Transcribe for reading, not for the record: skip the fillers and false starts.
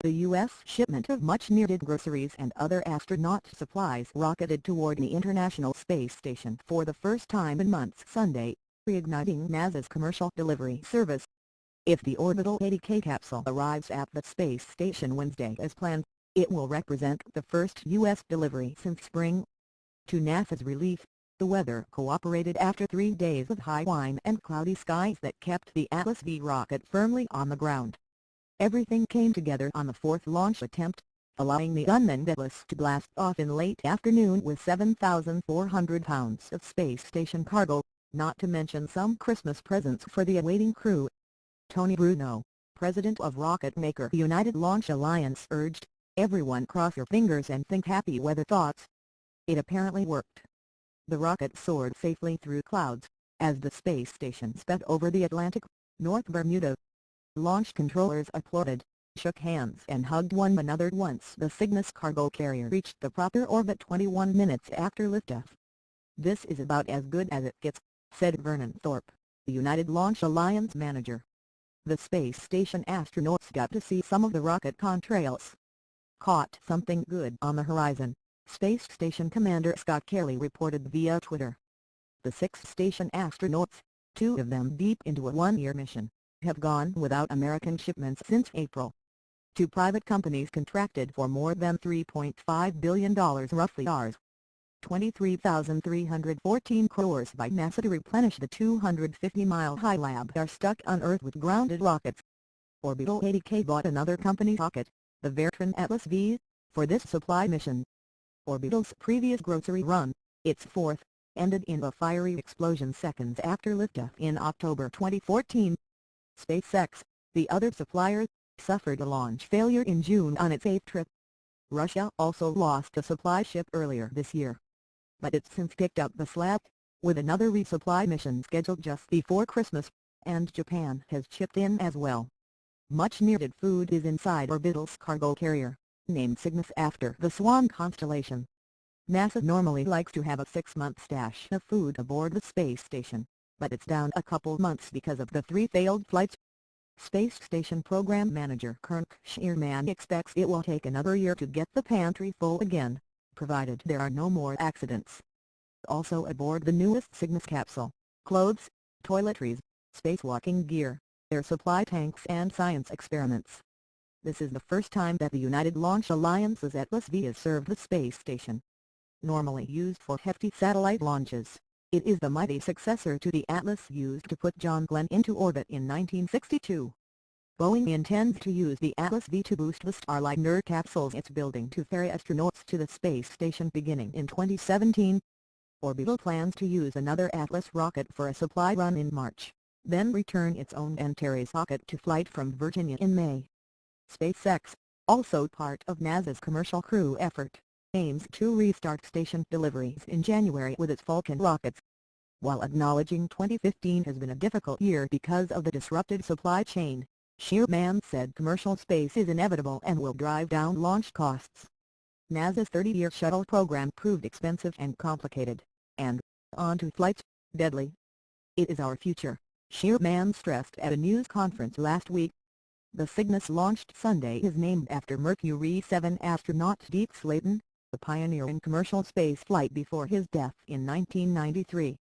The U.S. shipment of much-needed groceries and other astronaut supplies rocketed toward the International Space Station for the first time in months Sunday, reigniting NASA's commercial delivery service. If the Orbital AKB capsule arrives at the space station Wednesday as planned, it will represent the first U.S. delivery since spring. To NASA's relief, the weather cooperated after 3 days of high wind and cloudy skies that kept the Atlas V rocket firmly on the ground. Everything came together on the fourth launch attempt, allowing the unmanned Atlas to blast off in late afternoon with 7,400 pounds of space station cargo, not to mention some Christmas presents for the awaiting crew. Tony Bruno, president of rocket maker United Launch Alliance, urged, "Everyone cross your fingers and think happy weather thoughts." It apparently worked. The rocket soared safely through clouds, as the space station sped over the Atlantic, North Bermuda. Launch controllers applauded, shook hands and hugged one another once the Cygnus cargo carrier reached the proper orbit 21 minutes after liftoff. "This is about as good as it gets," said Vernon Thorpe, the United Launch Alliance manager. The space station astronauts got to see some of the rocket contrails. "Caught something good on the horizon," Space Station Commander Scott Kelly reported via Twitter. The 6 station astronauts, 2 of them deep into a 1-year mission, have gone without American shipments since April. 2 private companies contracted for more than $3.5 billion, roughly Rs. 23,314 crores by NASA to replenish the 250-mile-high lab are stuck on Earth with grounded rockets. Orbital AKB bought another company's rocket, the Veritran Atlas V, for this supply mission. Orbital's previous grocery run, its fourth, ended in a fiery explosion seconds after liftoff in October 2014. SpaceX, the other supplier, suffered a launch failure in June on its 8th trip. Russia also lost a supply ship earlier this year, but it's since picked up the slack, with another resupply mission scheduled just before Christmas, and Japan has chipped in as well. Much-needed food is inside Orbital's cargo carrier, named Cygnus after the Swan constellation. NASA normally likes to have a 6-month stash of food aboard the space station, but it's down a couple months because of the 3 failed flights. Space Station Program Manager Kirk Shearman expects it will take another year to get the pantry full again, provided there are no more accidents. Also aboard the newest Cygnus capsule, clothes, toiletries, spacewalking gear, air supply tanks and science experiments. This is the first time that the United Launch Alliance's Atlas V has served the space station. Normally used for hefty satellite launches, it is the mighty successor to the Atlas used to put John Glenn into orbit in 1962. Boeing intends to use the Atlas V to boost the Starliner capsules it's building to ferry astronauts to the space station beginning in 2017. Orbital plans to use another Atlas rocket for a supply run in March, then return its own Antares rocket to flight from Virginia in May. SpaceX, also part of NASA's commercial crew effort, aims to restart station deliveries in January with its Falcon rockets. While acknowledging 2015 has been a difficult year because of the disrupted supply chain, Shearman said commercial space is inevitable and will drive down launch costs. NASA's 30-year shuttle program proved expensive and complicated, and, on-to flights, deadly. "It is our future," Shearman stressed at a news conference last week. The Cygnus launched Sunday is named after Mercury 7 astronaut Deke Slayton, the pioneer in commercial spaceflight before his death in 1993.